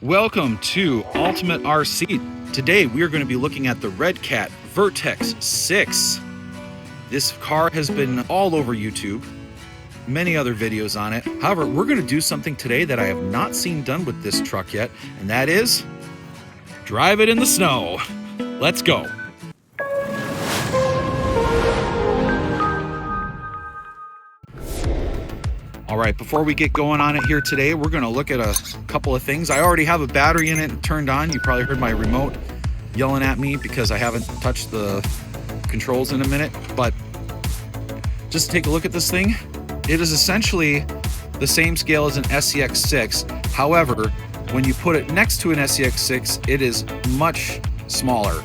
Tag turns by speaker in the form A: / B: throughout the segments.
A: Welcome to Ultimate RC. Today we are going to be looking at the Redcat Vertex 6. This car has been all over YouTube, many other videos on it. However, we're going to do something today that I have not seen done with this truck yet, and that is drive it in the snow. Let's go. All right, before we get going on it here today, we're going to look at a couple of things. I already have a battery in it turned on. You probably heard my remote yelling at me because I haven't touched the controls in a minute. But just take a look at this thing. It is essentially the same scale as an SCX6. However, when you put it next to an SCX6, it is much smaller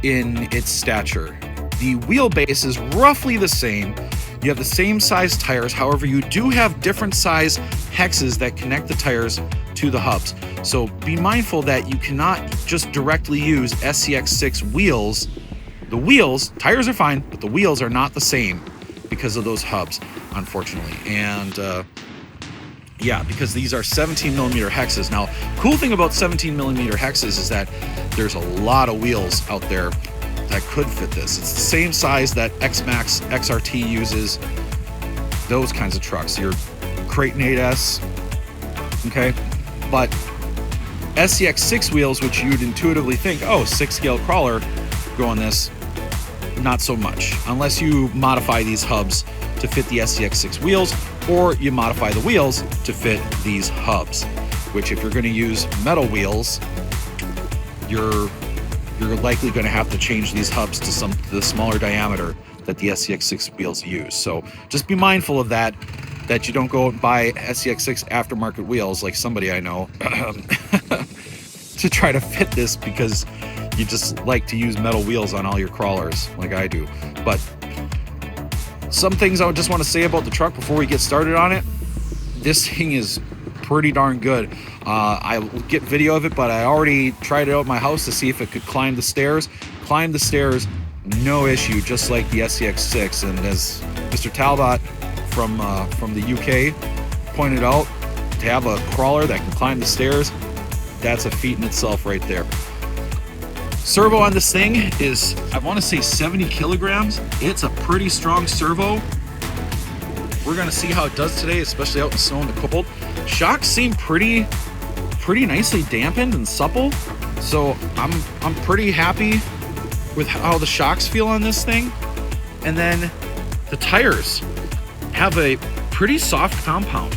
A: in its stature. The wheelbase is roughly the same. You have the same size tires, however, you do have different size hexes that connect the tires to the hubs. So be mindful that you cannot just directly use SCX6 wheels. The wheels, tires are fine, but the wheels are not the same because of those hubs, unfortunately. And yeah, because these are 17 millimeter hexes. Now, cool thing about 17 millimeter hexes is that there's a lot of wheels out there that could fit this. It's the same size that X-Max XRT uses, those kinds of trucks, your Creighton 8S, okay? But SCX6 wheels, which you'd intuitively think, oh, 6 scale crawler, go on this, not so much, unless you modify these hubs to fit the SCX6 wheels, or you modify the wheels to fit these hubs, which if you're gonna use metal wheels, you're likely going to have to change these hubs to the smaller diameter that the SCX6 wheels use. So just be mindful of that you don't go and buy SCX6 aftermarket wheels like somebody I know to try to fit this because you just like to use metal wheels on all your crawlers like I do. But some things I would just want to say about the truck before we get started on it. This thing is pretty darn good. I will get video of it, but I already tried it out at my house to see if it could climb the stairs. Climb the stairs, no issue, just like the SCX6. And as Mr. Talbot from the UK pointed out, to have a crawler that can climb the stairs, that's a feat in itself right there. Servo on this thing is, I want to say 70 kilograms. It's a pretty strong servo. We're gonna see how it does today, especially out in the snow and the cold. Shocks seem pretty nicely dampened and supple, so I'm pretty happy with how the shocks feel on this thing. And then the tires have a pretty soft compound.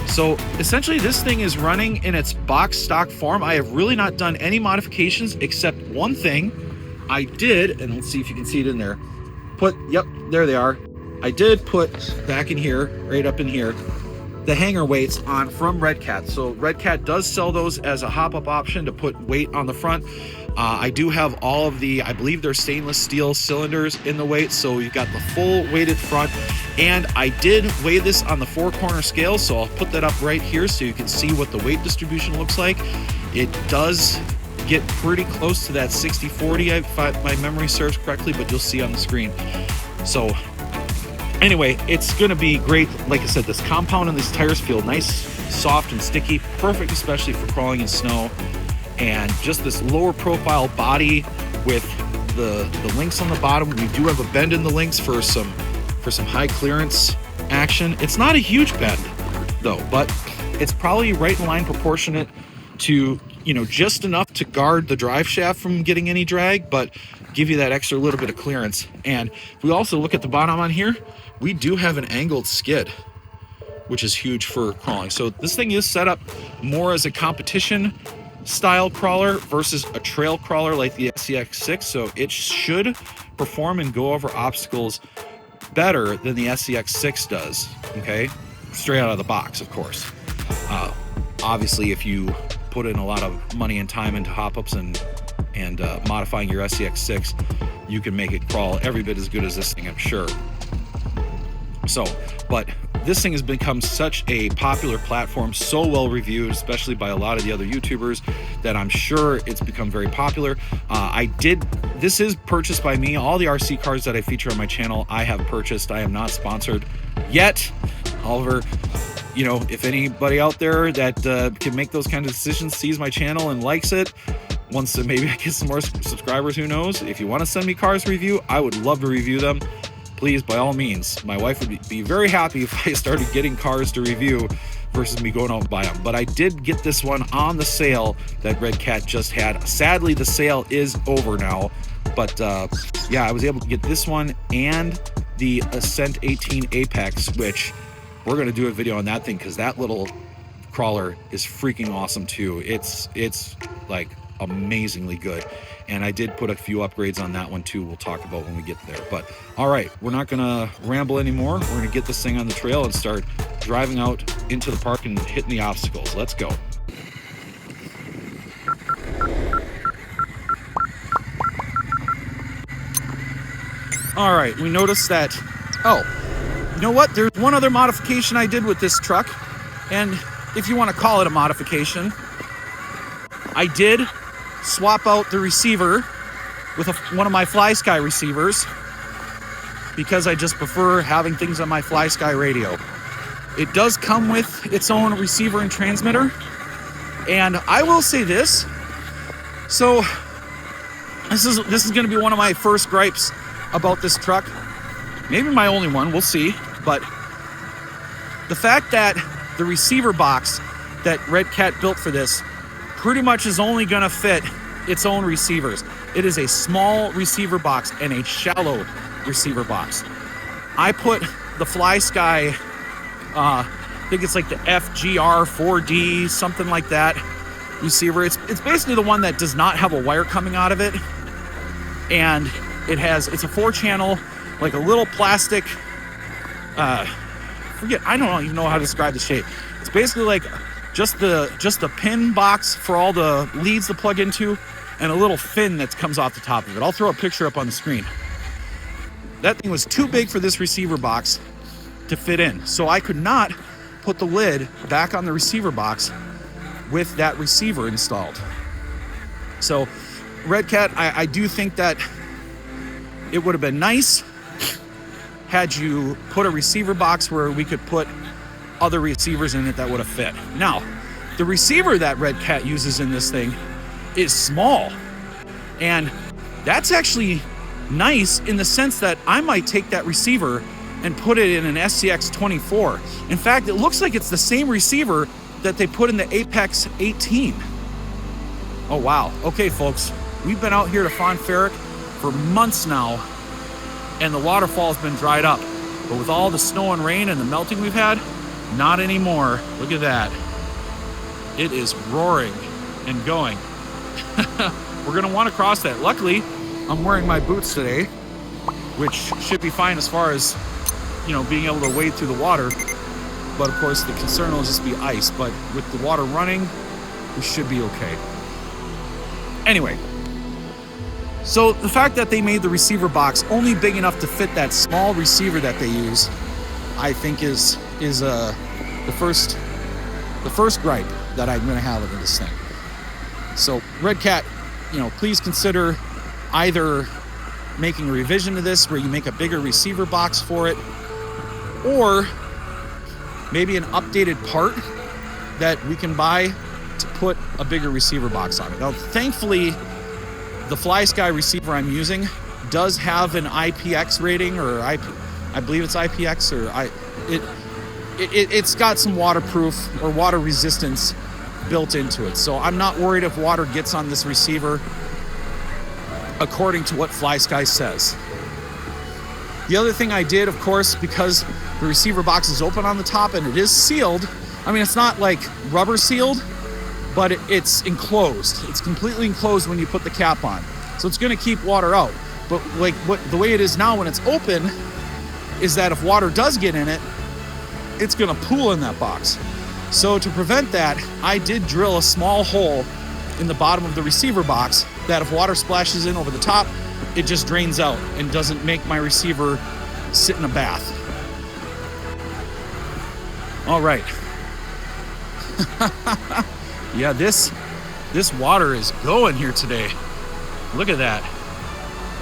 A: So essentially this thing is running in its box stock form. I have really not done any modifications except one thing. I did, and let's see if you can see it in there. Yep, there they are. I did put back in here, right up in here, the hanger weights on from Redcat. So Redcat does sell those as a hop-up option to put weight on the front. I do have all of the, I believe they're stainless steel cylinders in the weight, so you've got the full weighted front. And I did weigh this on the 4-corner scale, so I'll put that up right here so you can see what the weight distribution looks like. It does get pretty close to that 60-40, if my memory serves correctly, but you'll see on the screen. So anyway, it's going to be great. Like I said, this compound and these tires feel nice, soft, and sticky. Perfect, especially for crawling in snow. And just this lower profile body with the links on the bottom. We do have a bend in the links for some high clearance action. It's not a huge bend though, but it's probably right in line proportionate to, you know, just enough to guard the drive shaft from getting any drag, but give you that extra little bit of clearance. And if we also look at the bottom on here, we do have an angled skid, which is huge for crawling. So this thing is set up more as a competition style crawler versus a trail crawler like the SCX6. So it should perform and go over obstacles better than the SCX6 does, okay? Straight out of the box, of course. Obviously, if you put in a lot of money and time into hop-ups and modifying your SCX6, you can make it crawl every bit as good as this thing, I'm sure. So, but this thing has become such a popular platform, so well reviewed, especially by a lot of the other YouTubers, that I'm sure it's become very popular. This is purchased by me. All the RC cars that I feature on my channel, I have purchased. I am not sponsored yet. However, you know, if anybody out there that can make those kind of decisions sees my channel and likes it, once maybe I get some more subscribers, who knows? If you want to send me cars to review, I would love to review them. Please, by all means. My wife would be very happy if I started getting cars to review versus me going out and buy them. But I did get this one on the sale that Redcat just had. Sadly, the sale is over now. But yeah, I was able to get this one and the Ascent 18 Apex, which we're going to do a video on that thing because that little crawler is freaking awesome too. It's like amazingly good, and I did put a few upgrades on that one too. We'll talk about when we get there. But all right, we're not gonna ramble anymore. We're gonna get this thing on the trail and start driving out into the park and hitting the obstacles. Let's go. All right, we noticed that, oh, you know what, there's one other modification I did with this truck, and if you want to call it a modification, I did swap out the receiver with one of my Flysky receivers because I just prefer having things on my Flysky radio. It does come with its own receiver and transmitter, and I will say this. So this is going to be one of my first gripes about this truck. Maybe my only one, we'll see. But the fact that the receiver box that Redcat built for this pretty much is only going to fit its own receivers. It is a small receiver box and a shallow receiver box. I put the Flysky, I think it's like the FGR 4D, something like that receiver. It's basically the one that does not have a wire coming out of it, and it's a 4-channel, like a little plastic, I don't even know how to describe the shape. It's basically like just the pin box for all the leads to plug into, and a little fin that comes off the top of it. I'll throw a picture up on the screen. That thing was too big for this receiver box to fit in, so I could not put the lid back on the receiver box with that receiver installed. So Redcat, I do think that it would have been nice had you put a receiver box where we could put other receivers in it that would have fit. Now, the receiver that Redcat uses in this thing is small, and that's actually nice in the sense that I might take that receiver and put it in an SCX 24. In fact, it looks like it's the same receiver that they put in the Apex 18. Oh wow. Okay folks, we've been out here to Fon Ferric for months now, and the waterfall has been dried up. But with all the snow and rain and the melting we've had, not anymore. Look at that. It is roaring and going. We're gonna want to cross that. Luckily, I'm wearing my boots today, which should be fine as far as, you know, being able to wade through the water. But of course, the concern will just be ice. But with the water running, we should be okay. Anyway, so the fact that they made the receiver box only big enough to fit that small receiver that they use, I think is the first gripe that I'm going to have with this thing. So Redcat, you know, please consider either making a revision to this where you make a bigger receiver box for it, or maybe an updated part that we can buy to put a bigger receiver box on it. Now, thankfully, the Flysky receiver I'm using does have an IPX rating, or I believe it's IPX, or it's got some waterproof or water resistance built into it. So I'm not worried if water gets on this receiver, according to what Flysky says. The other thing I did, of course, because the receiver box is open on the top and it is sealed, I mean, it's not like rubber sealed, but it's enclosed. It's completely enclosed when you put the cap on. So it's gonna keep water out. But like the way it is now when it's open is that if water does get in it, it's gonna pool in that box. So to prevent that, I did drill a small hole in the bottom of the receiver box that if water splashes in over the top, it just drains out and doesn't make my receiver sit in a bath. All right. Yeah, this water is going here today. Look at that.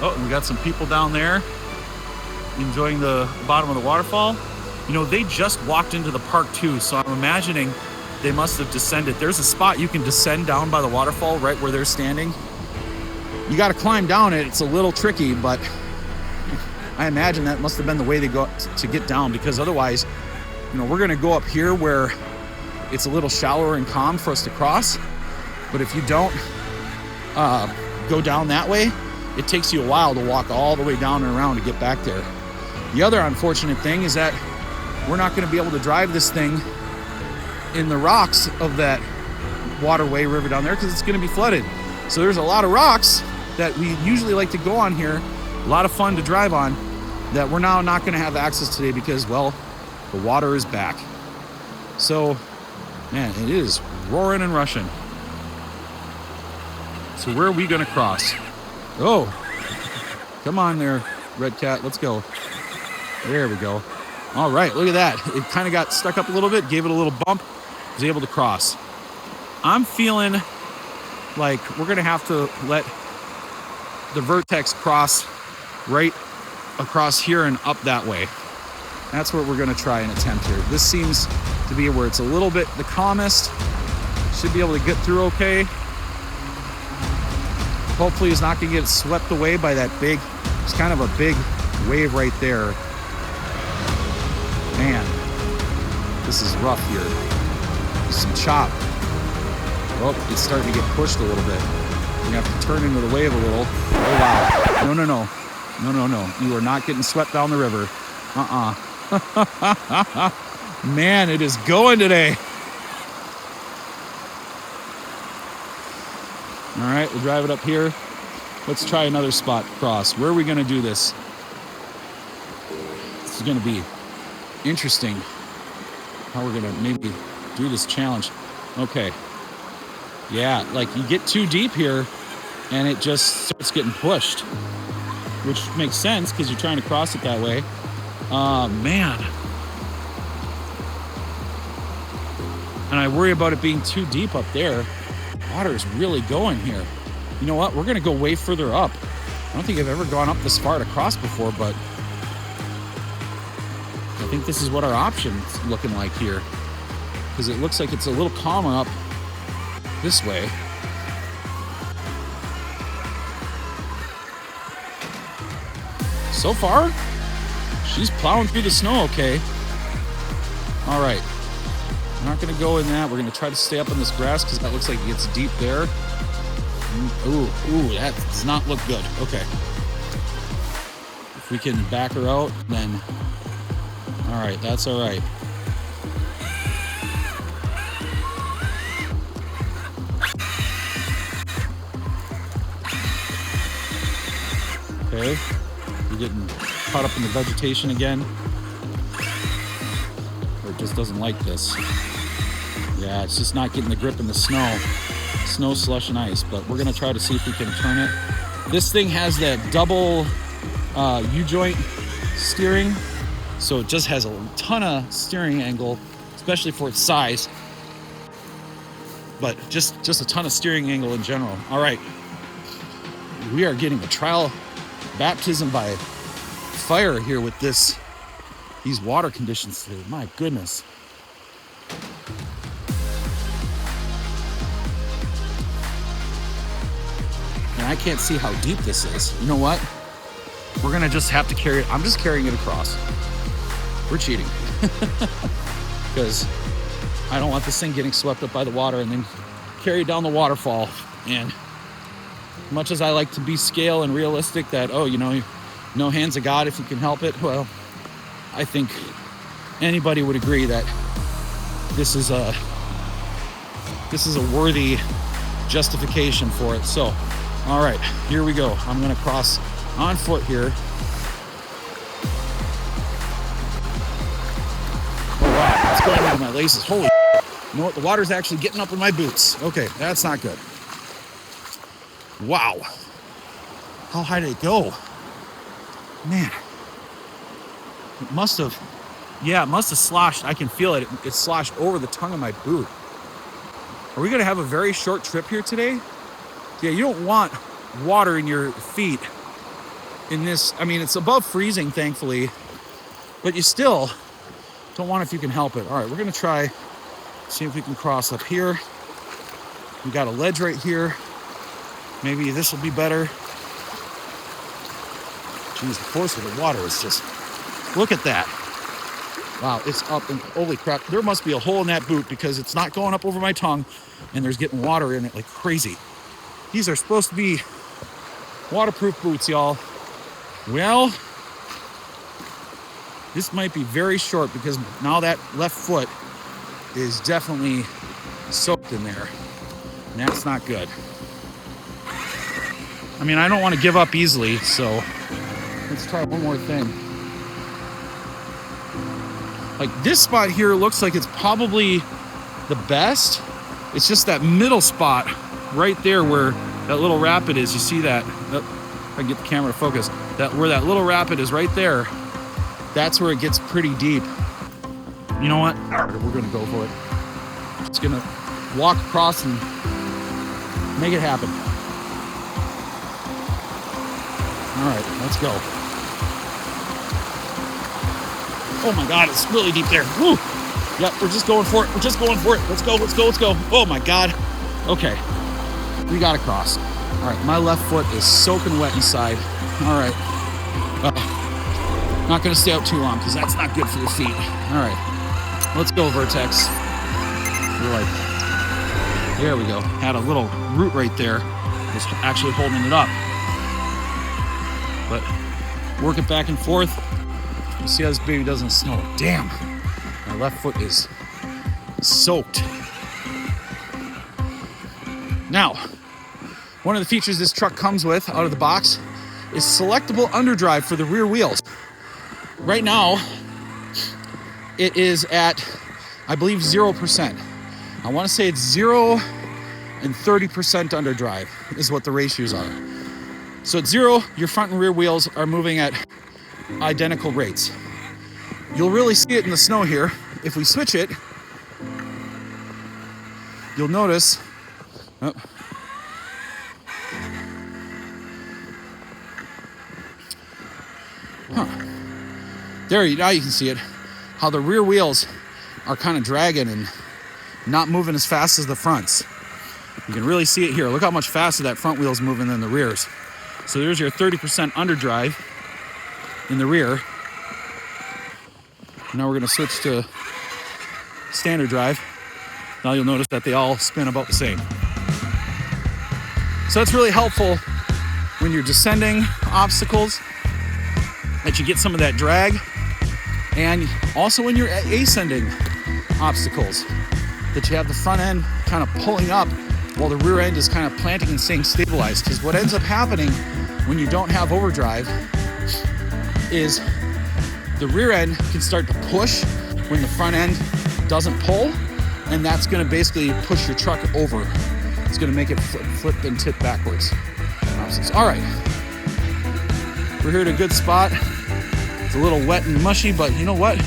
A: Oh, we got some people down there enjoying the bottom of the waterfall. You know, they just walked into the park too, so I'm imagining they must have descended. There's a spot you can descend down by the waterfall right where they're standing. You got to climb down it. It's a little tricky, but I imagine that must have been the way they go to get down, because otherwise, you know, we're going to go up here where it's a little shallower and calm for us to cross. But if you don't go down that way, it takes you a while to walk all the way down and around to get back there. The other unfortunate thing is that we're not going to be able to drive this thing in the rocks of that waterway river down there because it's going to be flooded. So there's a lot of rocks that we usually like to go on here, a lot of fun to drive on, that we're now not going to have access today because, well, the water is back. So, man, it is roaring and rushing. So where are we going to cross? Oh, come on there, Redcat, let's go. There we go. All right, look at that. It kind of got stuck up a little bit, gave it a little bump, was able to cross. I'm feeling like we're going to have to let the Vertex cross right across here and up that way. That's what we're going to try and attempt here. This seems to be where it's a little bit the calmest. Should be able to get through okay. Hopefully it's not going to get swept away by that big, it's kind of a big wave right there. Man, this is rough here. There's some chop. Oh, it's starting to get pushed a little bit. You have to turn into the wave a little. Oh, wow. No, no, no. No, no, no. You are not getting swept down the river. Man, it is going today. All right, we'll drive it up here. Let's try another spot cross. Where are we going to do this? This is going to be interesting how we're going to maybe do this challenge. Okay. Yeah, like you get too deep here and it just starts getting pushed, which makes sense because you're trying to cross it that way. Man. And I worry about it being too deep up there. Water is really going here. You know what? We're going to go way further up. I don't think I've ever gone up this far to cross before, but I think this is what our option's looking like here, because it looks like it's a little calmer up this way. So far, she's plowing through the snow okay. All right. We're not going to go in that. We're going to try to stay up in this grass because that looks like it gets deep there. Ooh, that does not look good. Okay. If we can back her out, then all right, that's all right. Okay. You're getting caught up in the vegetation again. Or it just doesn't like this. Yeah, it's just not getting the grip in the snow. Snow, slush, and ice. But we're going to try to see if we can turn it. This thing has that double U-joint steering. So it just has a ton of steering angle, especially for its size. But just a ton of steering angle in general. All right. We are getting a trial baptism by fire here with these water conditions today. My goodness. And I can't see how deep this is. You know what? We're gonna just have to carry it. I'm just carrying it across. We're cheating. Because I don't want this thing getting swept up by the water and then carried down the waterfall. And much as I like to be scale and realistic that, oh, you know, no hands of God if you can help it, well, I think anybody would agree that this is a worthy justification for it. So, all right, here we go. I'm gonna cross on foot here. Oh wow, it's going into my laces. Holy, you know what? The water's actually getting up in my boots. Okay, that's not good. Wow. How high did it go? Man. It must have sloshed. I can feel it. It sloshed over the tongue of my boot. Are we going to have a very short trip here today? Yeah, you don't want water in your feet in this. I mean, it's above freezing, thankfully. But you still, Don't want if you can help it. All right, we're gonna try, see if we can cross up here. We got a ledge right here. Maybe this will be better. Geez, the force of the water is just, look at that. Wow, it's up and holy crap. There must be a hole in that boot because it's not going up over my tongue and there's getting water in it like crazy. These are supposed to be waterproof boots, y'all. Well, this might be very short because now that left foot is definitely soaked in there. And that's not good. I mean, I don't want to give up easily, so let's try one more thing. Like this spot here looks like it's probably the best. It's just that middle spot right there where that little rapid is. You see that? If I can get the camera to focus. That where that little rapid is right there. That's where it gets pretty deep. You know what? We're gonna go for it. Just gonna walk across and make it happen. All right, let's go. Oh my God, it's really deep there. Woo! Yep, we're just going for it. We're just going for it. Let's go, let's go, let's go. Oh my God. Okay, we gotta cross. All right, my left foot is soaking wet inside. All right. Not gonna stay out too long because that's not good for your feet. All right, let's go, Vertex. We're like, there we go. Had a little root right there. Was actually holding it up. But work it back and forth. You see how this baby doesn't snow. Damn, my left foot is soaked. Now, one of the features this truck comes with out of the box is selectable underdrive for the rear wheels. Right now, it is at, I believe, 0%. I want to say it's 0 and 30% underdrive is what the ratios are. So at 0, your front and rear wheels are moving at identical rates. You'll really see it in the snow here. If we switch it, you'll notice, oh, there, now you can see it, how the rear wheels are kind of dragging and not moving as fast as the fronts. You can really see it here. Look how much faster that front wheel's moving than the rears. So there's your 30% underdrive in the rear. Now we're going to switch to standard drive. Now you'll notice that they all spin about the same. So that's really helpful when you're descending obstacles, that you get some of that drag, and also when you're ascending obstacles, that you have the front end kind of pulling up while the rear end is kind of planting and staying stabilized. Because what ends up happening when you don't have overdrive is the rear end can start to push when the front end doesn't pull, and that's going to basically push your truck over. It's going to make it flip and tip backwards. All right, we're here at a good spot. It's a little wet and mushy, but you know what?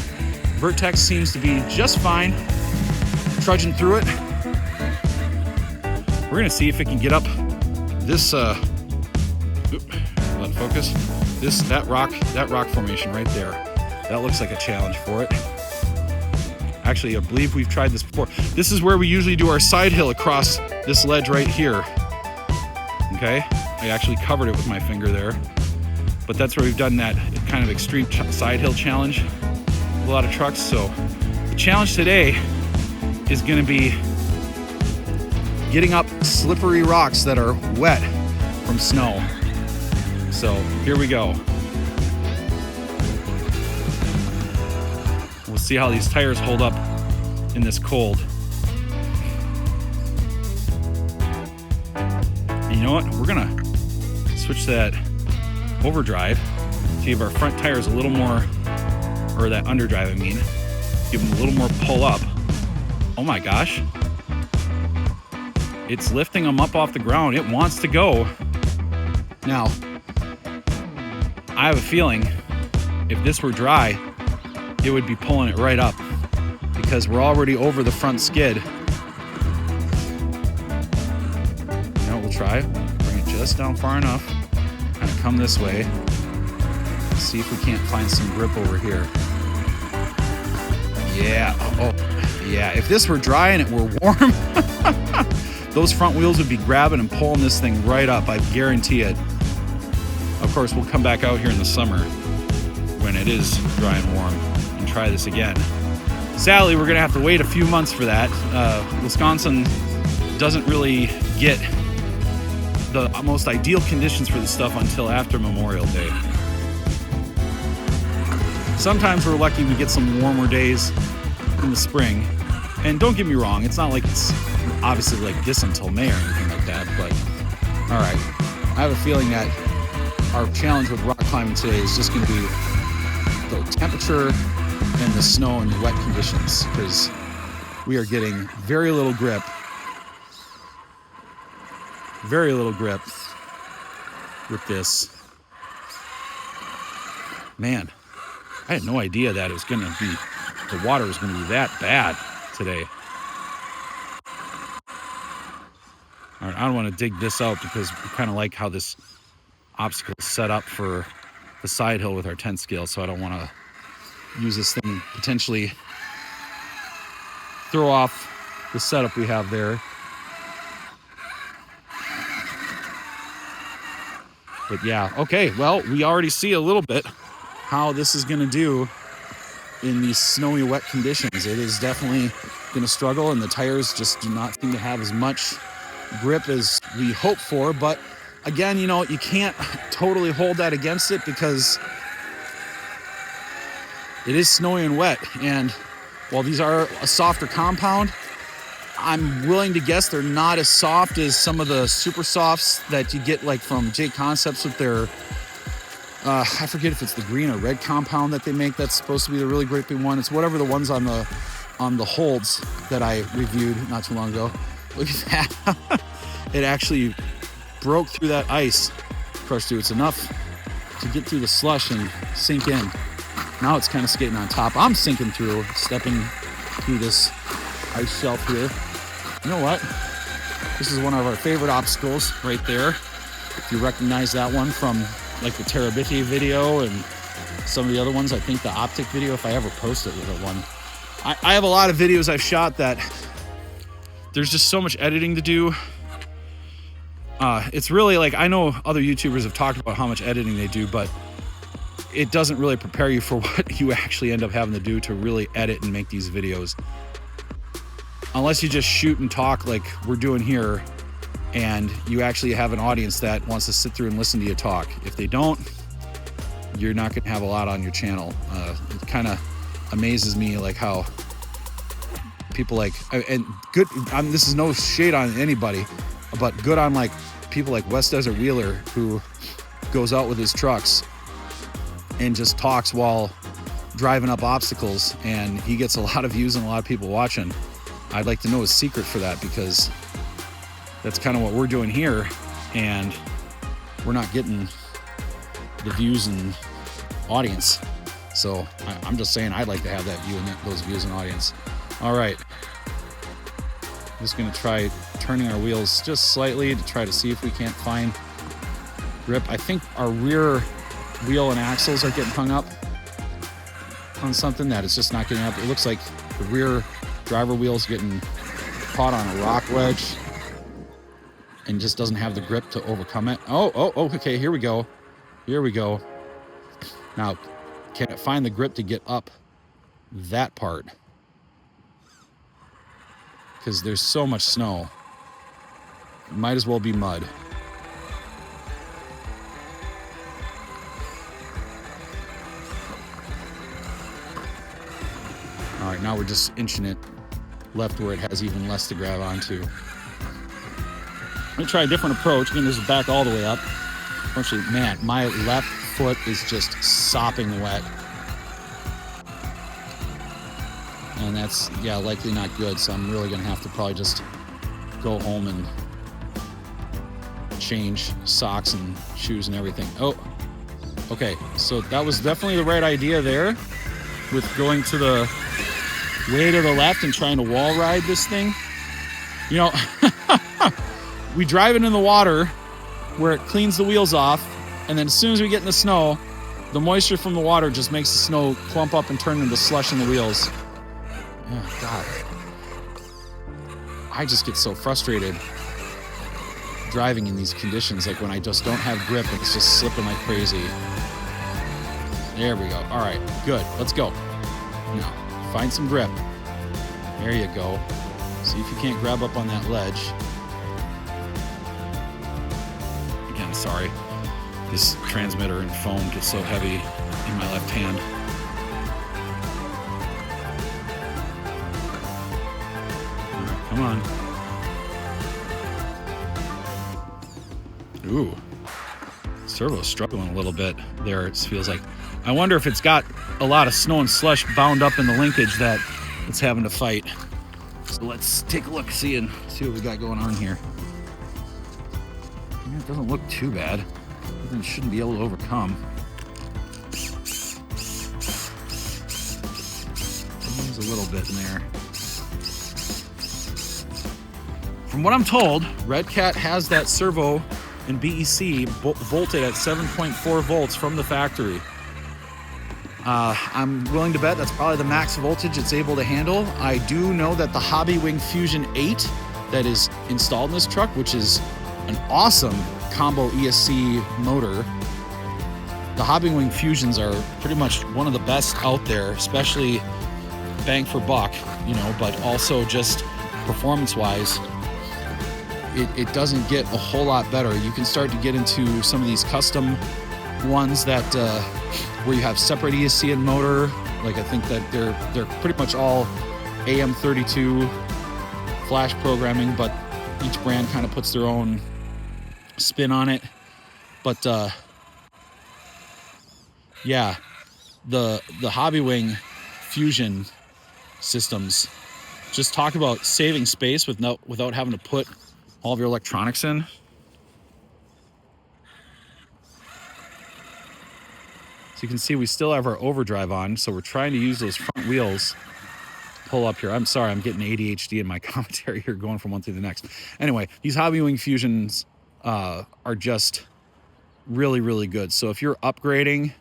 A: Vertex seems to be just fine, trudging through it. We're gonna see if it can get up this, let focus, that rock formation right there. That looks like a challenge for it. Actually, I believe we've tried this before. This is where we usually do our side hill across this ledge right here. Okay, I actually covered it with my finger there. But that's where we've done that kind of extreme side hill challenge with a lot of trucks. So the challenge today is going to be getting up slippery rocks that are wet from snow. So here we go. We'll see how these tires hold up in this cold. And you know what? We're going to switch that overdrive, see if our front tire is a little more, or that underdrive, I mean, give them a little more pull up. Oh my gosh. It's lifting them up off the ground. It wants to go. Now, I have a feeling if this were dry, it would be pulling it right up because we're already over the front skid. You know what we'll try? Bring it just down far enough. Kind of come this way. See if we can't find some grip over here. Yeah, oh, yeah. If this were dry and it were warm, those front wheels would be grabbing and pulling this thing right up, I guarantee it. Of course, we'll come back out here in the summer when it is dry and warm and try this again. Sadly, we're gonna have to wait a few months for that. Wisconsin doesn't really get the most ideal conditions for this stuff until after Memorial Day. Sometimes we're lucky we get some warmer days in the spring. And don't get me wrong, it's not like it's obviously like this until May or anything like that, but all right. I have a feeling that our challenge with rock climbing today is just gonna be the temperature and the snow and the wet conditions, because we are getting very little grip with this. Man, I had no idea that it was gonna be, the water was gonna be that bad today. All right, I don't want to dig this out because we kind of like how this obstacle is set up for the side hill with our tent scale, so I don't want to use this thing, potentially throw off the setup we have there. But yeah, okay, well, we already see a little bit how this is going to do in these snowy, wet conditions. It is definitely going to struggle, and the tires just do not seem to have as much grip as we hope for. But again, you know, you can't totally hold that against it because it is snowy and wet. And while these are a softer compound, I'm willing to guess they're not as soft as some of the super softs that you get like from J Concepts with their I forget if it's the green or red compound that they make that's supposed to be the really grippy one. It's whatever the ones on the holds that I reviewed not too long ago. Look at that. It actually broke through that ice crushed through. It's enough to get through the slush and sink in. Now it's kind of skating on top. I'm sinking through, stepping through this ice shelf here. You know what? This is one of our favorite obstacles right there. If you recognize that one from like the Terabithia video and some of the other ones, I think the Optic video, if I ever post it with it one. I have a lot of videos I've shot that there's just so much editing to do. It's really like, I know other YouTubers have talked about how much editing they do, but it doesn't really prepare you for what you actually end up having to do to really edit and make these videos. Unless you just shoot and talk like we're doing here, and you actually have an audience that wants to sit through and listen to you talk. If they don't, you're not gonna have a lot on your channel. It kind of amazes me like how people like, and good, this is no shade on anybody, but good on like people like West Desert Wheeler, who goes out with his trucks and just talks while driving up obstacles, and he gets a lot of views and a lot of people watching. I'd like to know his secret for that, because that's kind of what we're doing here, and we're not getting the views and audience. So I'm just saying I'd like to have that view and those views and audience. All right, just gonna try turning our wheels just slightly to try to see if we can't find grip. I think our rear wheel and axles are getting hung up on something that it's just not getting up. It looks like the rear driver wheel's getting caught on a rock wedge and just doesn't have the grip to overcome it. Oh, okay, here we go. Now, can it find the grip to get up that part? Because there's so much snow. It might as well be mud. All right, now we're just inching it left where it has even less to grab onto. I'm gonna try a different approach. Again, this is back all the way up. Unfortunately, man, my left foot is just sopping wet. And that's, yeah, likely not good. So I'm really gonna have to probably just go home and change socks and shoes and everything. Oh, okay. So that was definitely the right idea there, with going to the way to the left and trying to wall ride this thing. You know, we drive it in the water where it cleans the wheels off, and then as soon as we get in the snow, the moisture from the water just makes the snow clump up and turn into slush in the wheels. Oh, God. I just get so frustrated driving in these conditions, like when I just don't have grip and it's just slipping like crazy. There we go. All right, good. Let's go. Now, find some grip. There you go. See if you can't grab up on that ledge. Again, sorry. This transmitter and phone gets so heavy in my left hand. All right, come on. Ooh. Servo's struggling a little bit there, it feels like. I wonder if it's got a lot of snow and slush bound up in the linkage that it's having to fight. So let's take a look, see what we got going on here. It doesn't look too bad. It shouldn't be able to overcome. There's a little bit in there. From what I'm told, Redcat has that servo and BEC volted at 7.4 volts from the factory. I'm willing to bet that's probably the max voltage it's able to handle. I do know that the Hobbywing Fusion 8 that is installed in this truck, which is an awesome combo ESC motor. The Hobbywing Fusions are pretty much one of the best out there, especially bang for buck, you know, but also just performance-wise. It doesn't get a whole lot better. You can start to get into some of these custom ones that where you have separate ESC and motor. Like I think that they're pretty much all AM32 flash programming, but each brand kind of puts their own spin on it. But yeah, the Hobbywing Fusion systems just talk about saving space without having to put all of your electronics in. So you can see we still have our overdrive on, so we're trying to use those front wheels. Pull up here. I'm sorry, I'm getting ADHD in my commentary here, going from one to the next. Anyway, these Hobbywing Fusions are just really, really good. So if you're upgrading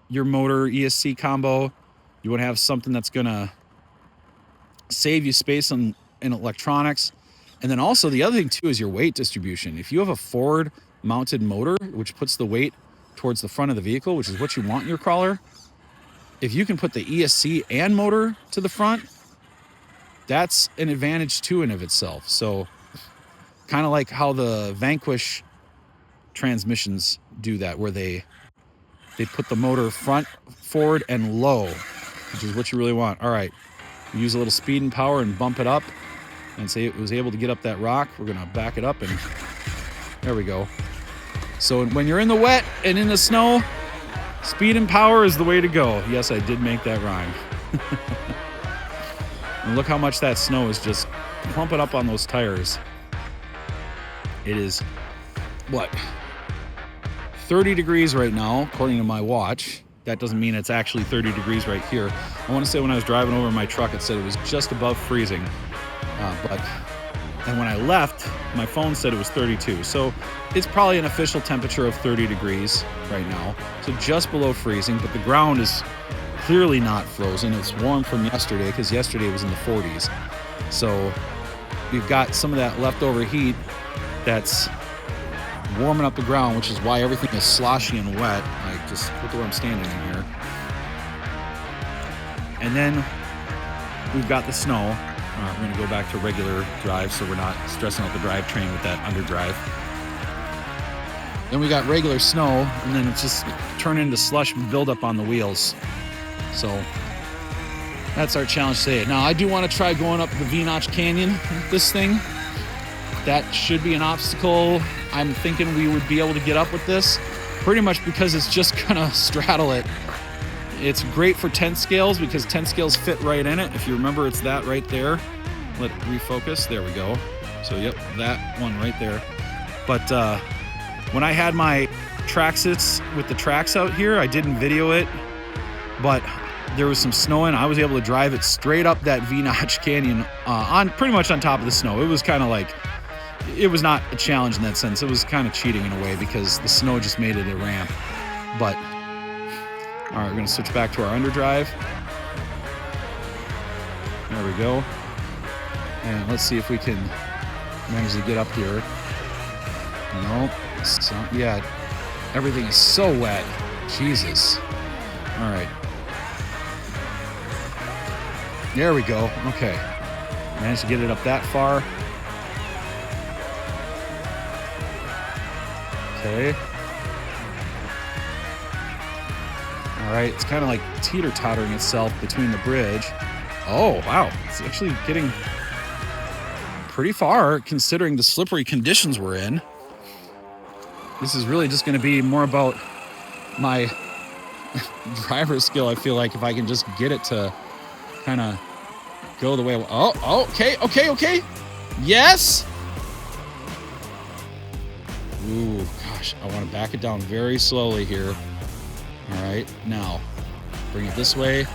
A: your motor ESC combo, you want to have something that's going to save you space in electronics. And then also the other thing too is your weight distribution. If you have a forward mounted motor, which puts the weight towards the front of the vehicle, which is what you want in your crawler, if you can put the ESC and motor to the front, that's an advantage too in of itself. So kind of like how the Vanquish transmissions do that, where they put the motor front, forward, and low, which is what you really want. All right, use a little speed and power and bump it up, and say it was able to get up that rock. We're gonna back it up, and there we go. So when you're in the wet and in the snow, speed and power is the way to go. Yes, I did make that rhyme. And look how much that snow is just clumping up on those tires. It is, what, 30 degrees right now, according to my watch. That doesn't mean it's actually 30 degrees right here. I want to say when I was driving over my truck, it said it was just above freezing. And when I left, my phone said it was 32. So it's probably an official temperature of 30 degrees right now. So just below freezing, but the ground is clearly not frozen. It's warm from yesterday because yesterday it was in the 40s. So we've got some of that leftover heat that's warming up the ground, which is why everything is sloshy and wet. I just look at where I'm standing in here. And then we've got the snow. We're going to go back to regular drive so we're not stressing out the drivetrain with that underdrive. Then we got regular snow, and then it's just turn into slush and build up on the wheels. So that's our challenge today. Now I do want to try going up the V-Notch Canyon with this thing. That should be an obstacle. I'm thinking we would be able to get up with this, pretty much because it's just gonna straddle it. It's great for 10 scales because 10 scales fit right in it. If you remember, it's that right there. Let it refocus. There we go. So yep, that one right there. But when I had my Traxxas with the tracks out here, I didn't video it, but there was some snow and I was able to drive it straight up that V-Notch Canyon on pretty much on top of the snow. It was kind of like, it was not a challenge in that sense. It was kind of cheating in a way because the snow just made it a ramp. But all right, we're gonna switch back to our underdrive. we go. And let's see if we can manage to get up here. Nope. Yeah, everything is so wet. Jesus. All right. There we go. Okay. Managed to get it up that far. Okay. All right. It's kind of like teeter-tottering itself between the bridge. Oh, wow. It's actually getting pretty far considering the slippery conditions we're in. This is really just going to be more about my driver skill, I feel like, if I can just get it to kind of go the way. Oh, okay. Yes. Ooh, gosh, I want to back it down very slowly here. All right, now bring it this way.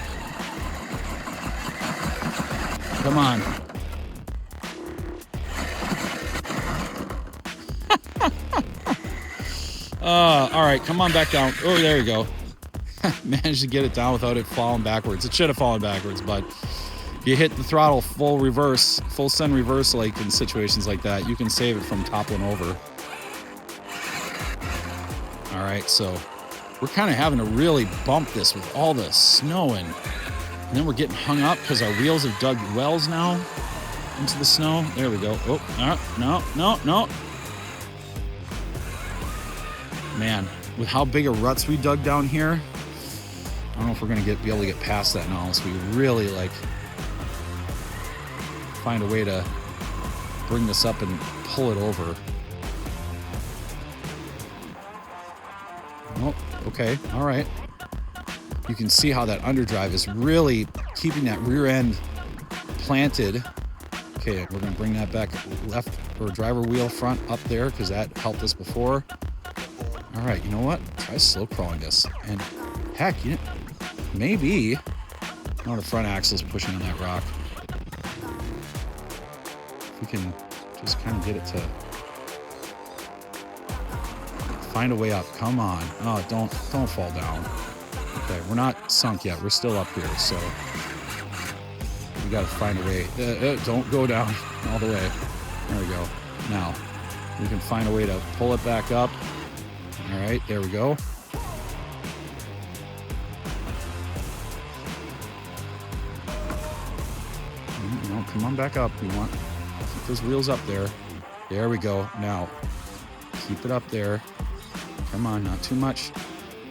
A: Come on. All right, come on back down. Oh, there you go. Managed to get it down without it falling backwards. It should have fallen backwards, but if you hit the throttle full reverse, full send reverse, like in situations like that, you can save it from toppling over. All right, so we're kind of having to really bump this with all the snow and then we're getting hung up because our wheels have dug wells now into the snow. There we go. Oh, no. Man, with how big of ruts we dug down here, I don't know if we're gonna be able to get past that now unless we really like find a way to bring this up and pull it over. Oh, okay, all right. You can see how that underdrive is really keeping that rear end planted. Okay, we're gonna bring that back left or driver wheel front up there because that helped us before. All right, you know what? Try slow crawling this. And heck, maybe. Oh, the front axle's pushing on that rock. If we can just kind of get it to find a way up. Come on. Oh, don't fall down. Okay, we're not sunk yet. We're still up here, so we got to find a way. Don't go down all the way. There we go. Now, we can find a way to pull it back up. All right, there we go. No, come on back up. We want to keep those wheels up there. There we go. Now, keep it up there. Come on, not too much.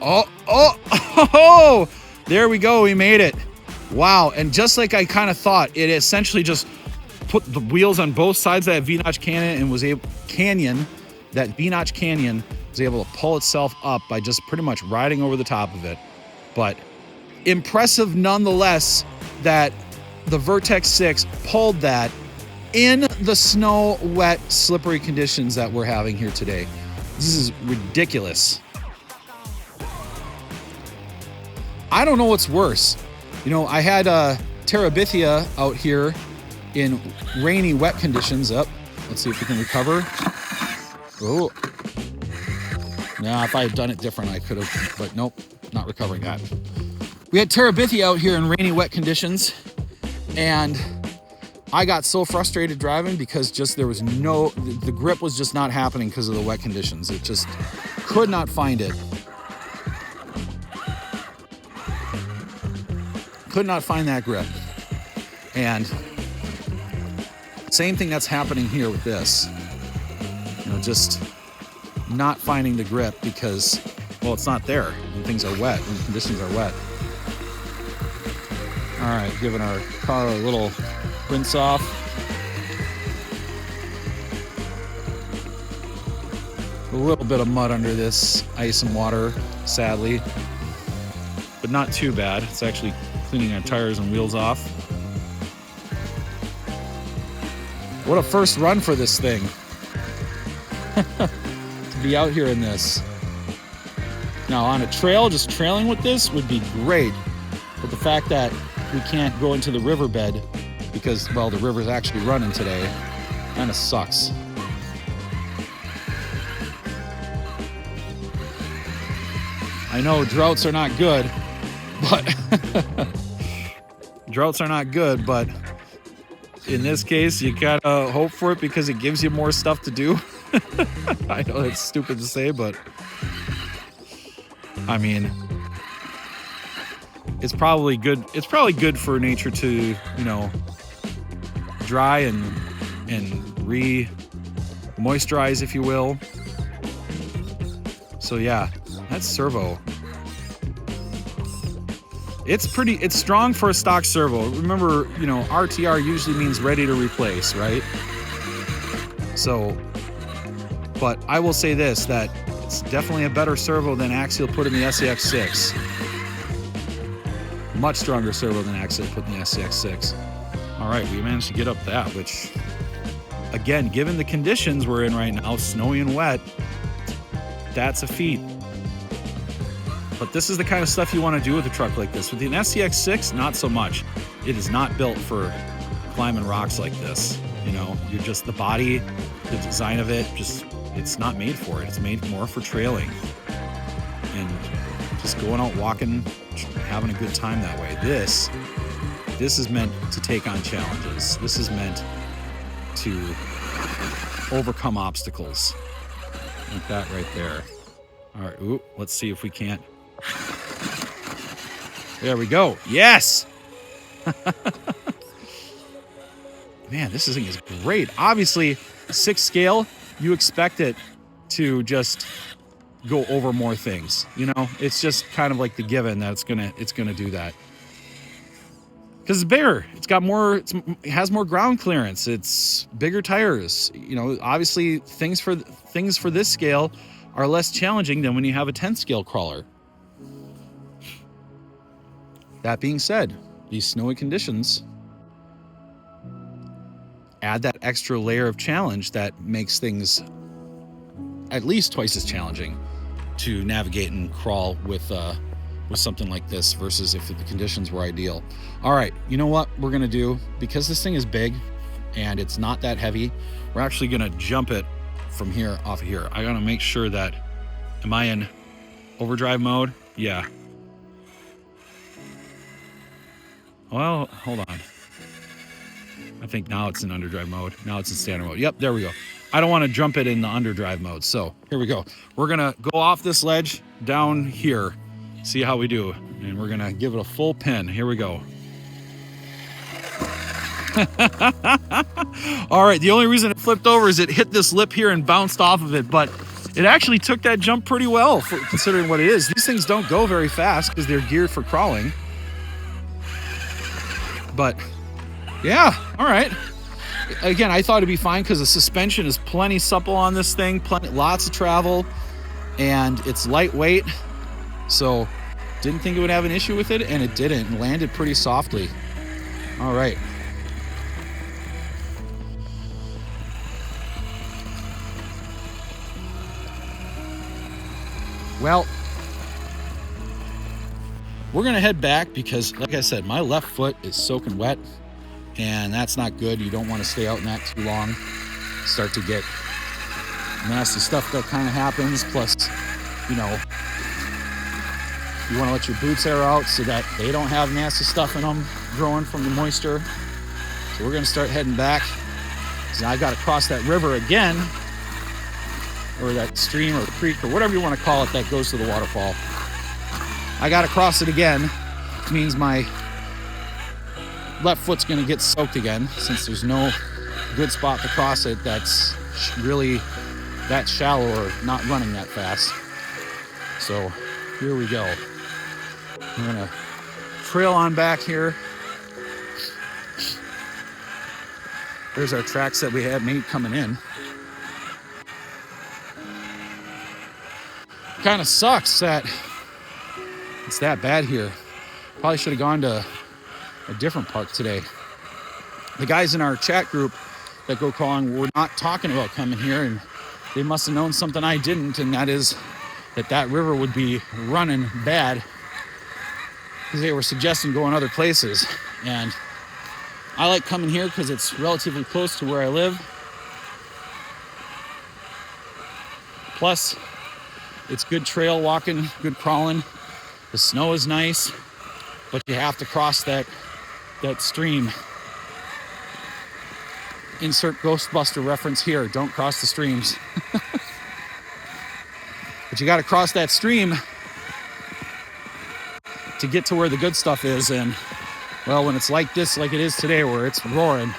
A: Oh! There we go. We made it. Wow. And just like I kind of thought, it essentially just put the wheels on both sides of that V-notch canyon and was able that V-notch canyon was able to pull itself up by just pretty much riding over the top of it. But impressive nonetheless that the Vertex 6 pulled that in the snow, wet, slippery conditions that we're having here today. This is ridiculous. I don't know what's worse. You know, I had Terabithia out here in rainy, wet conditions. Up. Let's see if we can recover. Oh. Nah, if I had done it different, I could have, but nope, not recovering that. We had Terabithia out here in rainy, wet conditions, and I got so frustrated driving because just there was the grip was just not happening because of the wet conditions. It just could not find it. Could not find that grip. And same thing that's happening here with this. You know, just not finding the grip because, well, it's not there when things are wet, when conditions are wet. All right, giving our car a little rinse off. A little bit of mud under this, ice and water, sadly, but not too bad. It's actually cleaning our tires and wheels off. What a first run for this thing. To be out here in this. Now on a trail, just trailing with this would be great. But the fact that we can't go into the riverbed because, well, the river's actually running today, kind of sucks. I know droughts are not good, but in this case, you gotta hope for it because it gives you more stuff to do. I know it's stupid to say, but I mean, it's probably good. It's probably good for nature to, you know, dry and re-moisturize, if you will. So yeah, that's servo. It's strong for a stock servo. Remember, you know, RTR usually means ready to replace, right? So, but I will say this, that it's definitely a better servo than Axial put in the SCX6. Much stronger servo than Axial put in the SCX6. All right, we managed to get up that, which, again, given the conditions we're in right now, snowy and wet, that's a feat. But this is the kind of stuff you want to do with a truck like this. With the SCX6, not so much. It is not built for climbing rocks like this. You know, you're just the body, the design of it, just it's not made for it. It's made more for trailing and just going out walking, having a good time that way. This is meant to take on challenges. This is meant to overcome obstacles. Like that right there. All right, ooh, let's see if we can't. There we go. Yes! Man, this thing is great. Obviously, 6 scale, you expect it to just go over more things. You know, it's just kind of like the given that it's gonna do that. Because it's bigger. It's got more. It has more ground clearance. It's bigger tires. You know, obviously things for this scale are less challenging than when you have a 10 scale crawler. That being said, these snowy conditions add that extra layer of challenge that makes things at least twice as challenging to navigate and crawl with something like this versus if the conditions were ideal. All right, you know what we're gonna do? Because this thing is big and it's not that heavy, we're actually gonna jump it from here off of here. I gotta make sure that, am I in overdrive mode? Yeah. Well, hold on. I think now it's in underdrive mode. Now it's in standard mode. Yep, there we go. I don't want to jump it in the underdrive mode. So here we go. We're gonna go off this ledge down here, see how we do. And we're gonna give it a full pin. Here we go. All right, the only reason it flipped over is it hit this lip here and bounced off of it, but it actually took that jump pretty well for considering what it is. These things don't go very fast because they're geared for crawling. But yeah, all right. Again, I thought it'd be fine because the suspension is plenty supple on this thing, lots of travel, and it's lightweight. So didn't think it would have an issue with it, and it didn't. It landed pretty softly. All right. Well, we're gonna head back because, like I said, my left foot is soaking wet, and that's not good. You don't want to stay out in that too long. Start to get nasty stuff that kind of happens. Plus, you know, you want to let your boots air out so that they don't have nasty stuff in them growing from the moisture. So we're gonna start heading back. So now I've got to cross that river again, or that stream or creek or whatever you want to call it that goes to the waterfall. I got to cross it again, which means my left foot's going to get soaked again since there's no good spot to cross it that's really that shallow or not running that fast. So here we go. I'm going to trail on back here. There's our tracks that we had made coming in. Kind of sucks that it's that bad here. Probably should have gone to a different park today. The guys in our chat group that go crawling were not talking about coming here, and they must have known something I didn't, and that is that river would be running bad because they were suggesting going other places. And I like coming here because it's relatively close to where I live. Plus, it's good trail walking, good crawling. The snow is nice, but you have to cross that stream. Insert Ghostbuster reference here. Don't cross the streams. But you got to cross that stream to get to where the good stuff is. And well, when it's like this, like it is today, where it's roaring,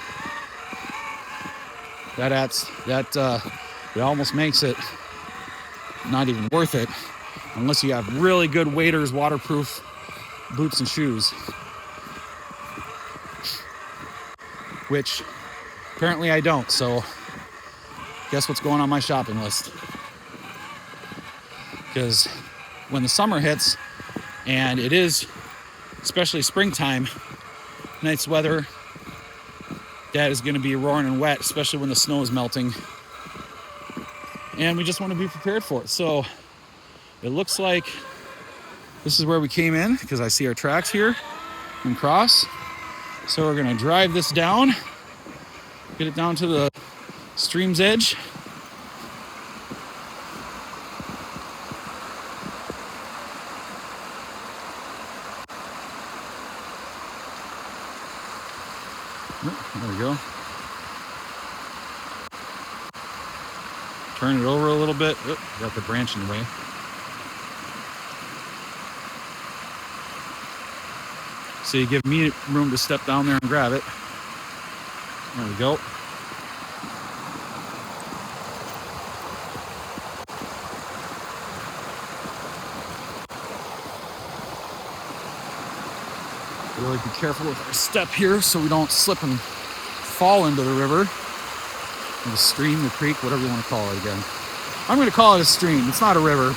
A: it almost makes it not even worth it unless you have really good waders, waterproof boots and shoes, which apparently I don't. So guess what's going on my shopping list? Because when the summer hits, and it is especially springtime, nice weather, that is going to be roaring and wet, especially when the snow is melting. And we just want to be prepared for it. So it looks like this is where we came in, because I see our tracks here and cross. So we're going to drive this down, get it down to the stream's edge. There we go. Turn it over a little bit. Oop, got the branch in the way. So you give me room to step down there and grab it. There we go. Really be careful with our step here so we don't slip and fall into the river, or the stream, the creek, whatever you want to call it again. I'm going to call it a stream. It's not a river.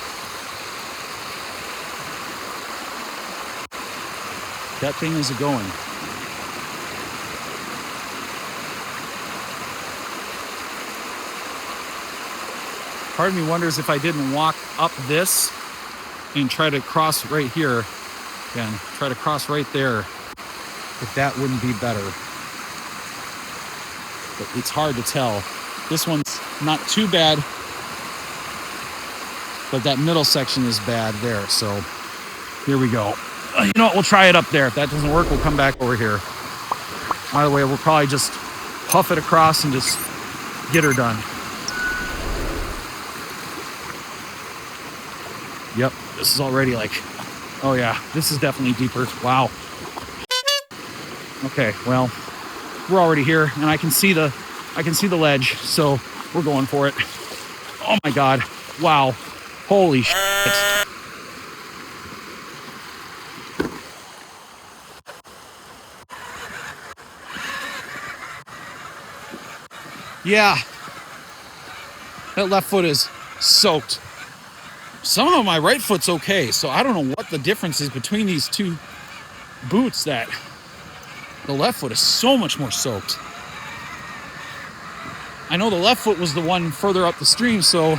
A: That thing is going. Part of me wonders if I didn't walk up this and try to cross right here, again, try to cross right there, if that wouldn't be better. But it's hard to tell. This one's not too bad, but that middle section is bad there. So here we go. You know what? We'll try it up there. If that doesn't work, we'll come back over here. By the way, we'll probably just puff it across and just get her done. Yep, this is already like, oh yeah, this is definitely deeper. Wow. Okay, well, we're already here, and I can see the ledge, so we're going for it. Oh my God! Wow! Holy shit! Yeah, that left foot is soaked. Somehow my right foot's okay, so I don't know what the difference is between these two boots, that the left foot is so much more soaked. I know the left foot was the one further up the stream, so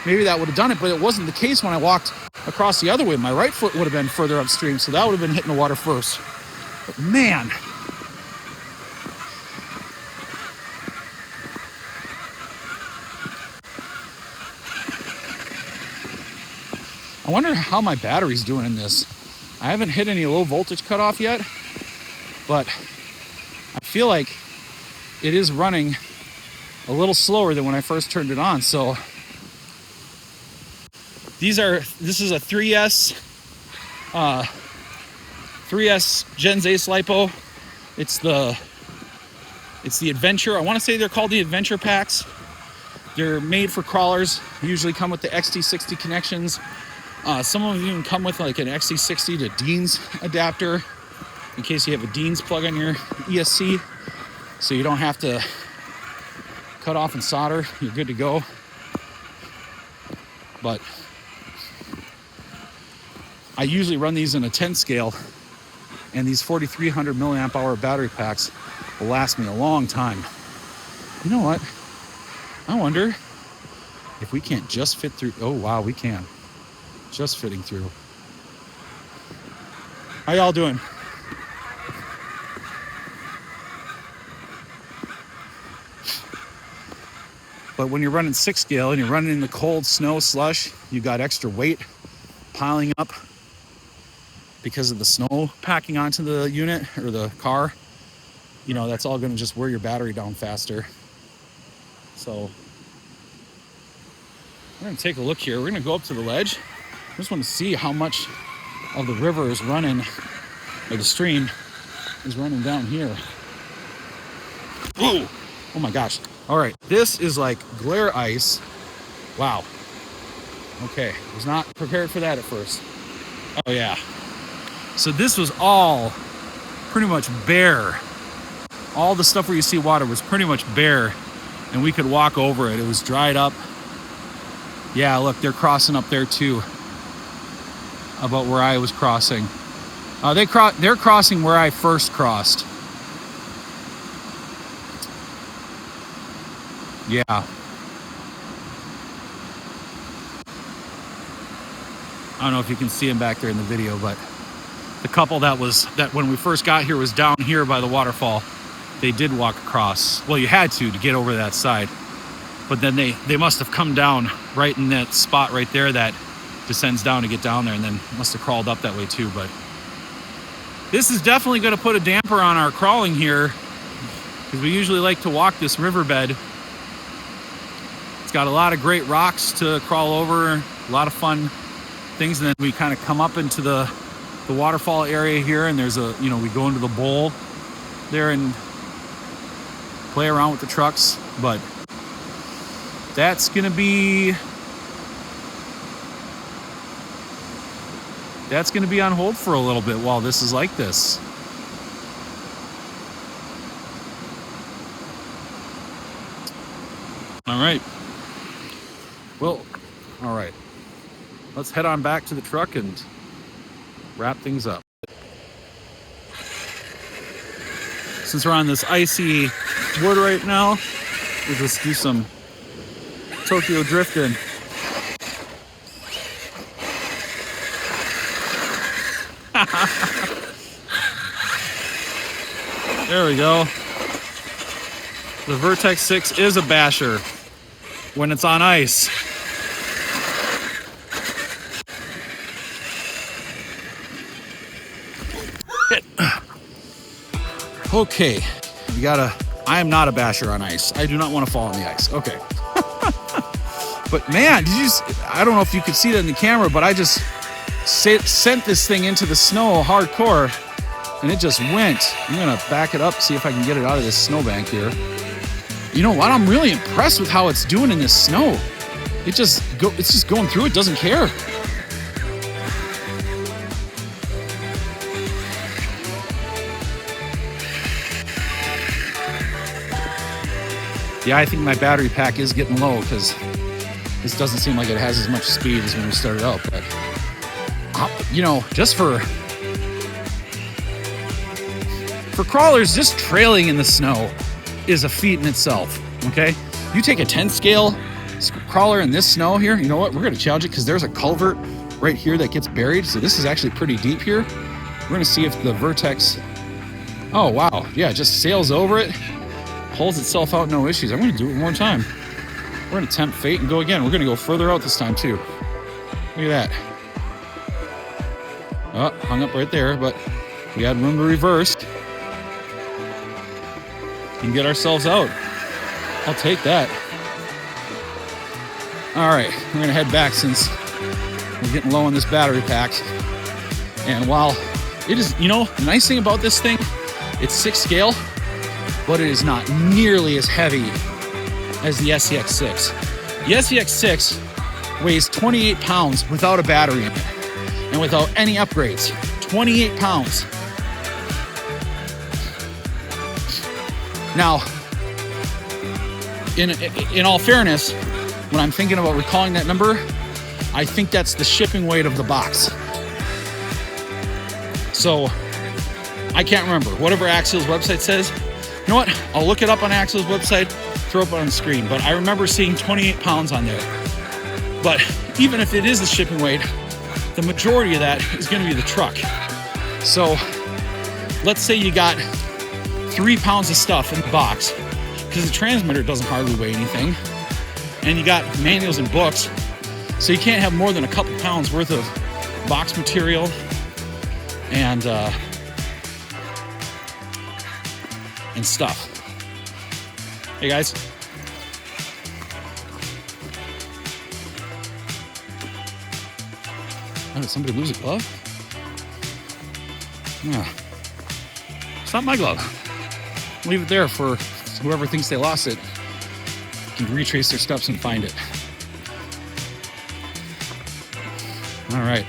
A: maybe that would have done it, but it wasn't the case when I walked across the other way. My right foot would have been further upstream, so that would have been hitting the water first. But man, I wonder how my battery's doing in this. I haven't hit any low voltage cutoff yet, but I feel like it is running a little slower than when I first turned it on. So this is a 3S Gens Ace LiPo. It's the Adventure. I want to say they're called the Adventure packs. They're made for crawlers. Usually come with the XT60 connections. Some of them even come with like an XT60 to Dean's adapter in case you have a Dean's plug on your ESC, so you don't have to cut off and solder. You're good to go. But I usually run these in a 10 scale, and these 4,300 milliamp hour battery packs will last me a long time. You know what? I wonder if we can't just fit through. Oh wow, we can. Just fitting through. How y'all doing? But when you're running 6 scale and you're running in the cold snow slush, you got extra weight piling up because of the snow packing onto the unit or the car. you know, that's all going to just wear your battery down faster. So we're going to take a look here. We're going to go up to the ledge. I just want to see how much of the river is running, or the stream is running down here. Whoa! Oh my gosh. All right, this is like glare ice. Wow. Okay, was not prepared for that at first. Oh yeah. So this was all pretty much bare. All the stuff where you see water was pretty much bare, and we could walk over it. It was dried up. Yeah, look, they're crossing up there too, about where I was crossing. They're crossing where I first crossed. Yeah. I don't know if you can see them back there in the video, but the couple that when we first got here was down here by the waterfall. They did walk across. Well, you had to get over that side. But then they must have come down right in that spot right there that descends down to get down there, and then must have crawled up that way too. But this is definitely going to put a damper on our crawling here, because we usually like to walk this riverbed. It's got a lot of great rocks to crawl over, a lot of fun things, and then we kind of come up into the waterfall area here, and there's a, you know, we go into the bowl there and play around with the trucks. But that's gonna be on hold for a little bit while this is like this. All right. Well, all right. Let's head on back to the truck and wrap things up. Since we're on this icy wood right now, we'll just do some Tokyo drifting. There we go. The Vertex 6 is a basher when it's on ice. Okay, I am not a basher on ice. I do not want to fall on the ice. Okay. But man, I don't know if you could see that in the camera, but I just sent this thing into the snow hardcore, and it just went. I'm gonna back it up, see if I can get it out of this snowbank here. You know what? I'm really impressed with how it's doing in this snow. It's just going through it, doesn't care. Yeah, I think my battery pack is getting low, because this doesn't seem like it has as much speed as when we started out. But, you know, just for crawlers, just trailing in the snow is a feat in itself, okay? You take a 10 scale crawler in this snow here, you know what? We're going to challenge it, because there's a culvert right here that gets buried. So this is actually pretty deep here. We're going to see if the Vertex, oh, wow. Yeah, it just sails over it. Pulls itself out, no issues. I'm going to do it one more time. We're going to tempt fate and go again. We're going to go further out this time too. Look at that. Oh, hung up right there, but we had room to reverse and get ourselves out. I'll take that. All right, we're going to head back since we're getting low on this battery pack. And while it is, you know, the nice thing about this thing, it's 6 scale, but it is not nearly as heavy as the SCX6. The SCX6 weighs 28 pounds without a battery in it and without any upgrades. 28 pounds. Now, in all fairness, when I'm thinking about recalling that number, I think that's the shipping weight of the box. So I can't remember. Whatever Axial's website says, you know what? I'll look it up on Axial's website, throw it on the screen. But I remember seeing 28 pounds on there. But even if it is the shipping weight, the majority of that is going to be the truck. So let's say you got 3 pounds of stuff in the box, because the transmitter doesn't hardly weigh anything. And you got manuals and books. So you can't have more than a couple pounds worth of box material. And and stuff. Hey guys. Oh, did somebody lose a glove? Yeah. It's not my glove. Leave it there for whoever thinks they lost it. Can retrace their steps and find it. All right.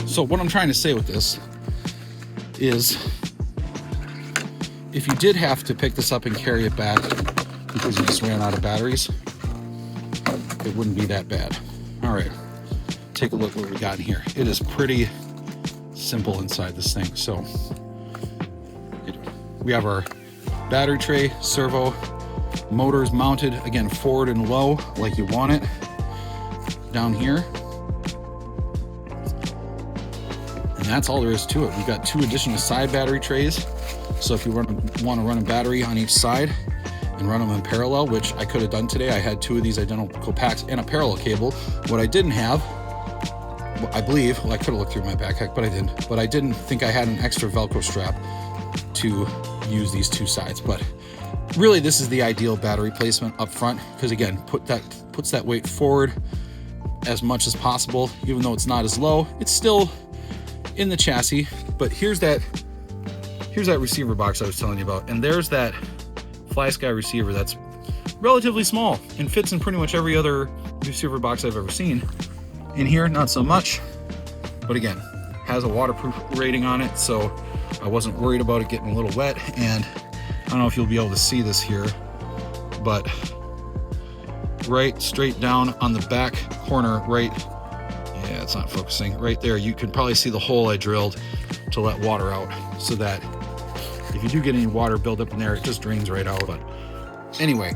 A: So what I'm trying to say with this is, if you did have to pick this up and carry it back because you just ran out of batteries, it wouldn't be that bad. All right, take a look what we got in here. It is pretty simple inside this thing. So we have our battery tray, servo, motors mounted, again, forward and low like you want it. Down here. And that's all there is to it. We've got 2 additional side battery trays. So if you want to run a battery on each side and run them in parallel, which I could have done today. I had 2 of these identical packs and a parallel cable. What I didn't have, I believe, well, I could have looked through my backpack, but I didn't. But I didn't think I had an extra Velcro strap to use these 2 sides. But really, this is the ideal battery placement up front, because again, puts that weight forward as much as possible. Even though it's not as low, it's still in the chassis. But here's that receiver box I was telling you about, and there's that Flysky receiver that's relatively small and fits in pretty much every other receiver box I've ever seen. In here, not so much, but again, has a waterproof rating on it, so I wasn't worried about it getting a little wet. And I don't know if you'll be able to see this here, but right straight down on the back corner, right, yeah, it's not focusing, right there, you can probably see the hole I drilled to let water out, so that if you do get any water buildup in there, it just drains right out. But anyway,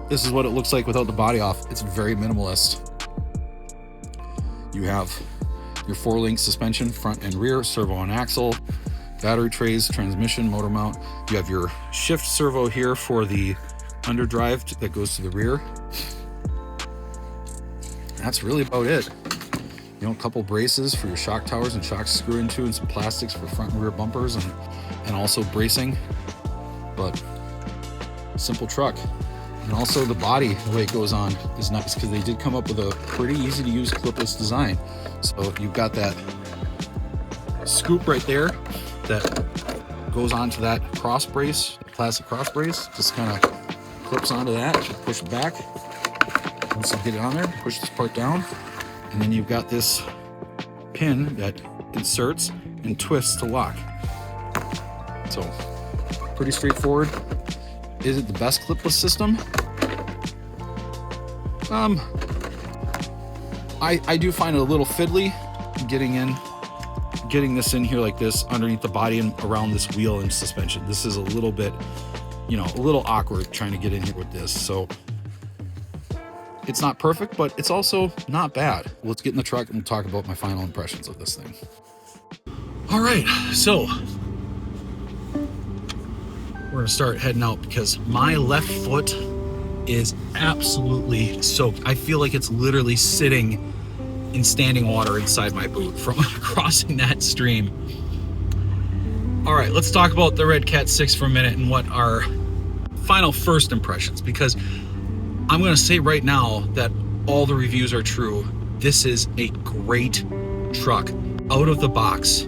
A: this is what it looks like without the body off. It's very minimalist. You have your 4-link suspension, front and rear, servo and axle, battery trays, transmission, motor mount. You have your shift servo here for the underdrive that goes to the rear. That's really about it. You know, a couple braces for your shock towers and shocks to screw into, and some plastics for front and rear bumpers, and also bracing. But simple truck. And also the body, the way it goes on, is nice, because they did come up with a pretty easy to use clipless design. So you've got that scoop right there that goes onto that cross brace, plastic cross brace, just kind of clips onto that, push it back. Once you get it on there, push this part down, and then you've got this pin that inserts and twists to lock. So pretty straightforward. Is it the best clipless system? I do find it a little fiddly getting this in here like this underneath the body and around this wheel and suspension. This is a little bit, you know, a little awkward trying to get in here with this. So it's not perfect, but it's also not bad. Let's get in the truck and we'll talk about my final impressions of this thing. All right, so we're gonna start heading out because my left foot is absolutely soaked. I feel like it's literally sitting in standing water inside my boot from crossing that stream. All right, let's talk about the Redcat 6 for a minute and what our final first impressions, because I'm gonna say right now that all the reviews are true. This is a great truck out of the box.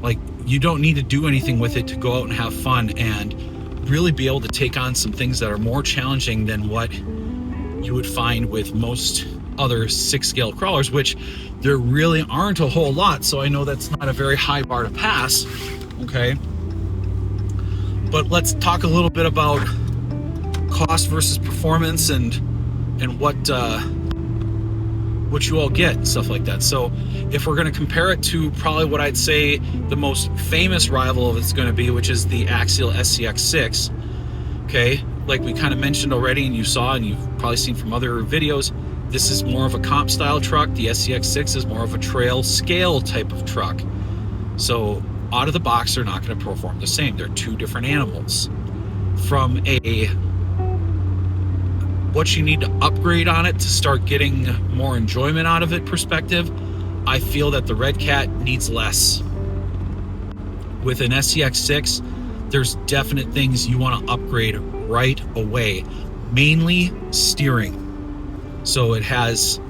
A: Like, you don't need to do anything with it to go out and have fun and really be able to take on some things that are more challenging than what you would find with most other 6-scale crawlers, which there really aren't a whole lot. So I know that's not a very high bar to pass, okay? But let's talk a little bit about cost versus performance and what you all get and stuff like that. So if we're going to compare it to probably what I'd say the most famous rival of it's going to be, which is the Axial SCX6, okay, like we kind of mentioned already, and you saw, and you've probably seen from other videos, this is more of a comp style truck. The SCX6 is more of a trail scale type of truck. So out of the box, they're not going to perform the same. They're two different animals. From what you need to upgrade on it to start getting more enjoyment out of it perspective, I feel that the Redcat needs less. With an SCX6, there's definite things you want to upgrade right away, mainly steering. So it has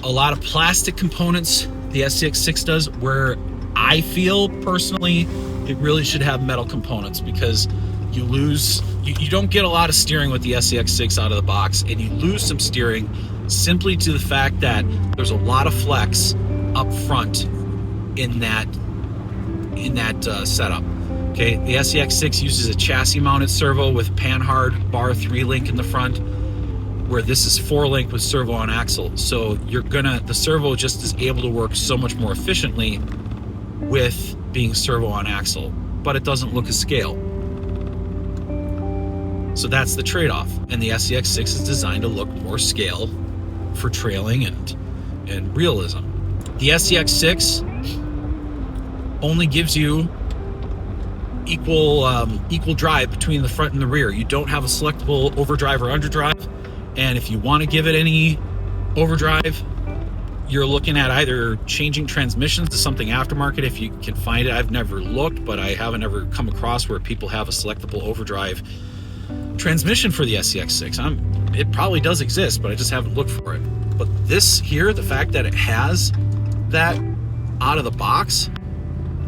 A: a lot of plastic components, the SCX6 does, where I feel personally it really should have metal components, because you don't get a lot of steering with the SCX6 out of the box, and you lose some steering simply to the fact that there's a lot of flex up front in that setup. Okay, the SCX6 uses a chassis mounted servo with Panhard bar 3 link in the front, where this is 4 link with servo on axle. So the servo just is able to work so much more efficiently with being servo on axle, but it doesn't look a scale. So that's the trade-off, and the SCX6 is designed to look more scale for trailing and realism. The SCX6 only gives you equal drive between the front and the rear. You don't have a selectable overdrive or underdrive, and if you want to give it any overdrive, you're looking at either changing transmissions to something aftermarket if you can find it. I've never looked, but I haven't ever come across where people have a selectable overdrive transmission for the SCX6. It probably does exist, but I just haven't looked for it. But this here, the fact that it has that out of the box,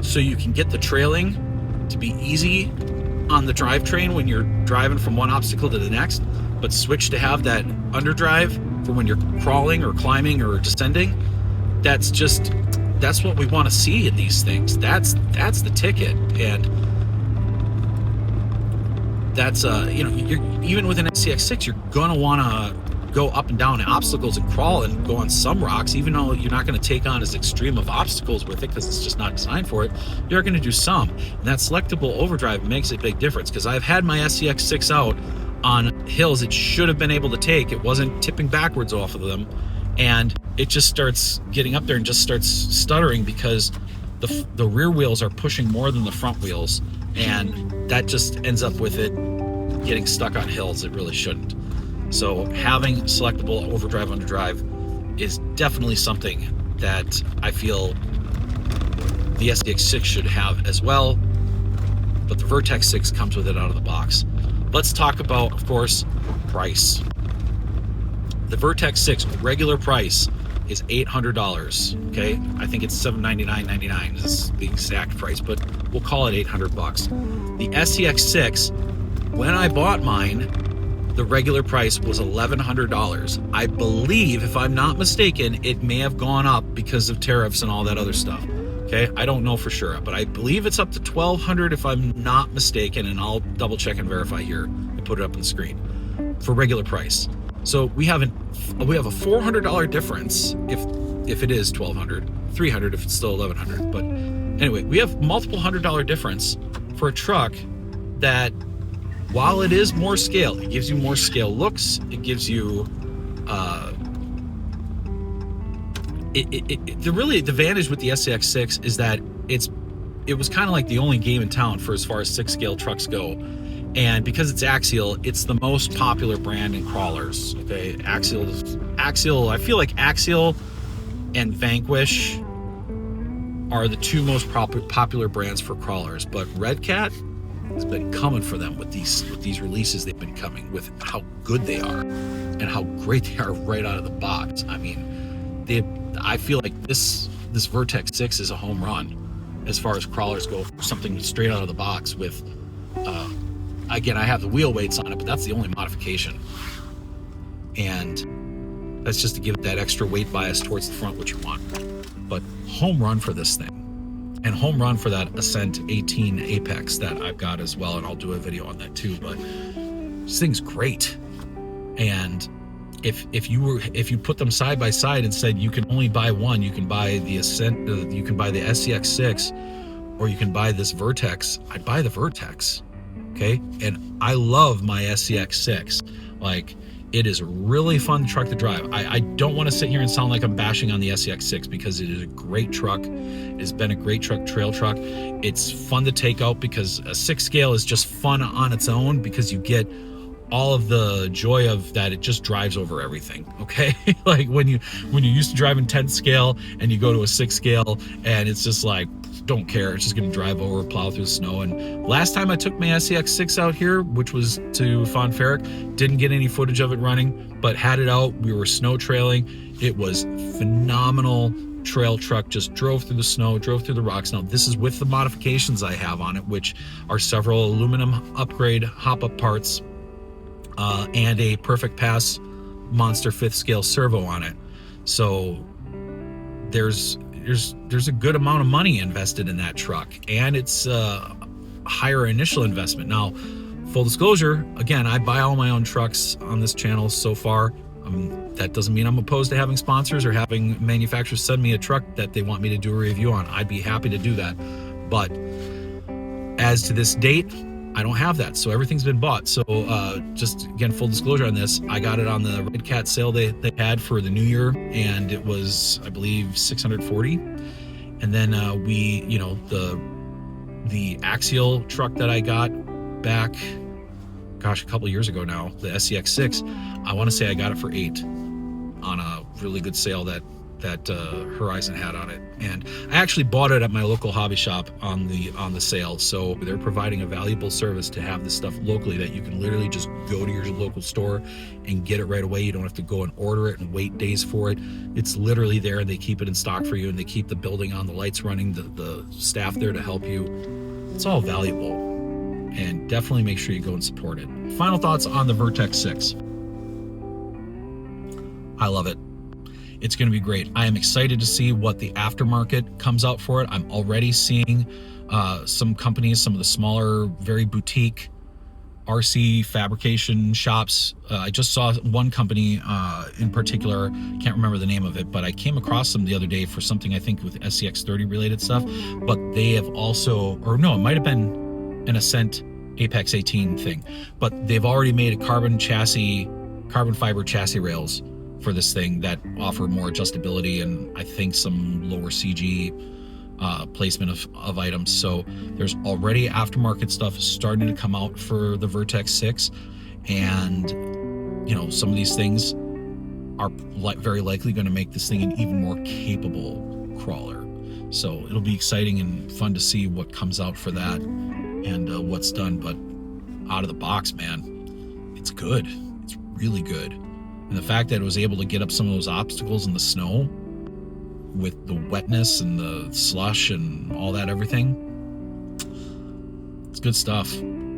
A: so you can get the trailing to be easy on the drivetrain when you're driving from one obstacle to the next, but switch to have that underdrive for when you're crawling or climbing or descending. That's what we want to see in these things. That's the ticket. And that's you're, even with an SCX6, you're gonna want to go up and down obstacles and crawl and go on some rocks, even though you're not going to take on as extreme of obstacles with it because it's just not designed for it. You're going to do some, and that selectable overdrive makes a big difference, because I've had my SCX6 out on hills it should have been able to take. It wasn't tipping backwards off of them, and it just starts getting up there and just starts stuttering because the rear wheels are pushing more than the front wheels, and that just ends up with it getting stuck on hills it really shouldn't. So having selectable overdrive, underdrive is definitely something that I feel the SCX6 should have as well, but the Vertex 6 comes with it out of the box. Let's talk about, of course, price. The Vertex 6 regular price is $800, okay? I think it's $799.99 is the exact price, but we'll call it $800. The SCX6, when I bought mine, the regular price was $1,100. I believe, if I'm not mistaken, it may have gone up because of tariffs and all that other stuff. Okay, I don't know for sure, but I believe it's up to $1,200 if I'm not mistaken, and I'll double check and verify here and put it up on the screen for regular price. So we have a $400 difference if it is $1,200, $300 if it's still $1,100. But anyway, we have multiple $100 difference for a truck that, while it is more scale, it gives you more scale looks. It gives you the advantage with the SCX6 is that it was kind of like the only game in town for as far as 6 scale trucks go, and because it's Axial, it's the most popular brand in crawlers. Okay, Axial. I feel like Axial and Vanquish are the 2 most popular brands for crawlers, but Redcat has been coming for them with these releases. They've been coming with how good they are and how great they are right out of the box. I mean, I feel like this Vertex 6 is a home run as far as crawlers go, for something straight out of the box with again, I have the wheel weights on it, but that's the only modification, and that's just to give it that extra weight bias towards the front, which you want. But home run for this thing. And home run for that Ascent 18 Apex that I've got as well, and I'll do a video on that too. But this thing's great. And if you put them side by side and said you can only buy one, you can buy the Ascent, you can buy the SCX6, or you can buy this Vertex, I'd buy the Vertex. okay? And I love my SCX6. Like, it is a really fun truck to drive. I don't want to sit here and sound like I'm bashing on the SCX6 because it is a great truck. It has been a great truck, trail truck. It's fun to take out because a 6 scale is just fun on its own because you get all of the joy of that. It just drives over everything, okay? Like when you're used to driving 10 scale and you go to a 6 scale and it's just like, don't care, it's just gonna drive over, plow through the snow. And last time I took my SCX6 out here, which was to Fon Ferric, didn't get any footage of it running, but had it out. We were snow trailing. It was phenomenal trail truck, just drove through the snow, drove through the rocks. Now this is with the modifications I have on it, which are several aluminum upgrade hop-up parts, and a Perfect Pass Monster 5th scale servo on it. So there's a good amount of money invested in that truck, and it's a higher initial investment. Now, full disclosure, again, I buy all my own trucks on this channel so far. That doesn't mean I'm opposed to having sponsors or having manufacturers send me a truck that they want me to do a review on. I'd be happy to do that. But as to this date, I don't have that, so everything's been bought. So just again, full disclosure on this, I got it on the Redcat sale they had for the new year, and it was, I believe, $640. And then the Axial truck that I got back, gosh, a couple years ago now, the SCX6, I want to say I got it for $8 on a really good sale that Horizon had on it. And I actually bought it at my local hobby shop on the sale. So they're providing a valuable service to have this stuff locally, that you can literally just go to your local store and get it right away. You don't have to go and order it and wait days for it. It's literally there, and they keep it in stock for you, and they keep the building on, the lights running, the staff there to help you. It's all valuable, and definitely make sure you go and support it. Final thoughts on the Vertex 6. I love it. It's going to be great. I am excited to see what the aftermarket comes out for it. I'm already seeing some companies, some of the smaller, very boutique RC fabrication shops. I just saw one company in particular, can't remember the name of it, but I came across them the other day for something I think with SCX30 related stuff. But they have also, or no, it might have been an Ascent Apex 18 thing, but they've already made a carbon fiber chassis rails for this thing that offer more adjustability and I think some lower CG placement of items. So there's already aftermarket stuff starting to come out for the Vertex 6, and some of these things are very likely going to make this thing an even more capable crawler. So it'll be exciting and fun to see what comes out for that and what's done. But out of the box, man, it's good. It's really good. And the fact that it was able to get up some of those obstacles in the snow with the wetness and the slush and all that, everything, it's good stuff.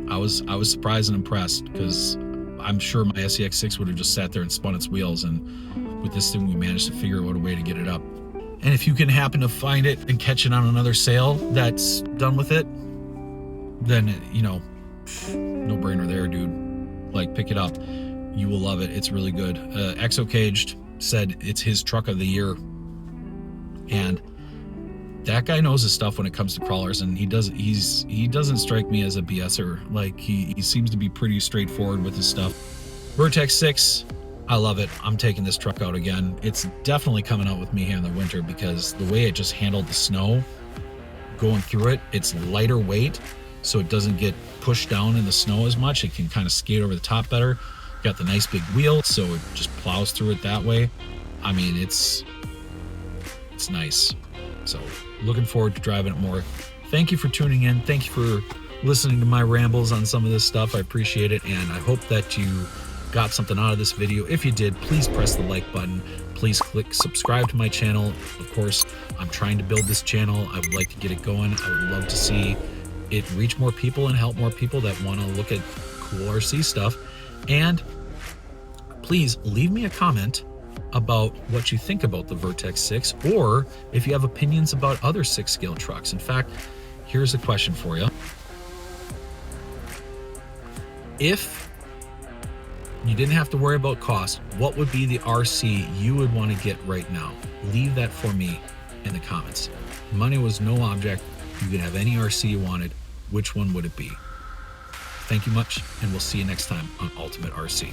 A: I was surprised and impressed, because I'm sure my SCX6 would have just sat there and spun its wheels, and with this thing we managed to figure out a way to get it up. And if you can happen to find it and catch it on another sale that's done with it, then no brainer there, dude. Like, pick it up. You will love it. It's really good. Exo Caged said it's his truck of the year, and that guy knows his stuff when it comes to crawlers, and he doesn't strike me as a BSer. Like, he seems to be pretty straightforward with his stuff. Vertex 6, I love it. I'm taking this truck out again. It's definitely coming out with me here in the winter, because the way it just handled the snow going through it, it's lighter weight, so it doesn't get pushed down in the snow as much. It can kind of skate over the top better. Got the nice big wheel, so it just plows through it that way. I mean, it's nice. So looking forward to driving it more. Thank you for tuning in. Thank you for listening to my rambles on some of this stuff. I appreciate it, and I hope that you got something out of this video. If you did, please press the like button. Please click subscribe to my channel. Of course, I'm trying to build this channel. I would like to get it going. I would love to see it reach more people and help more people that want to look at cool RC stuff. And please leave me a comment about what you think about the Vertex 6, or if you have opinions about other 6 scale trucks. In fact, here's a question for you. If you didn't have to worry about cost, what would be the RC you would want to get right now? Leave that for me in the comments. Money was no object. You could have any RC you wanted. Which one would it be? Thank you much, and we'll see you next time on Ultimate RC.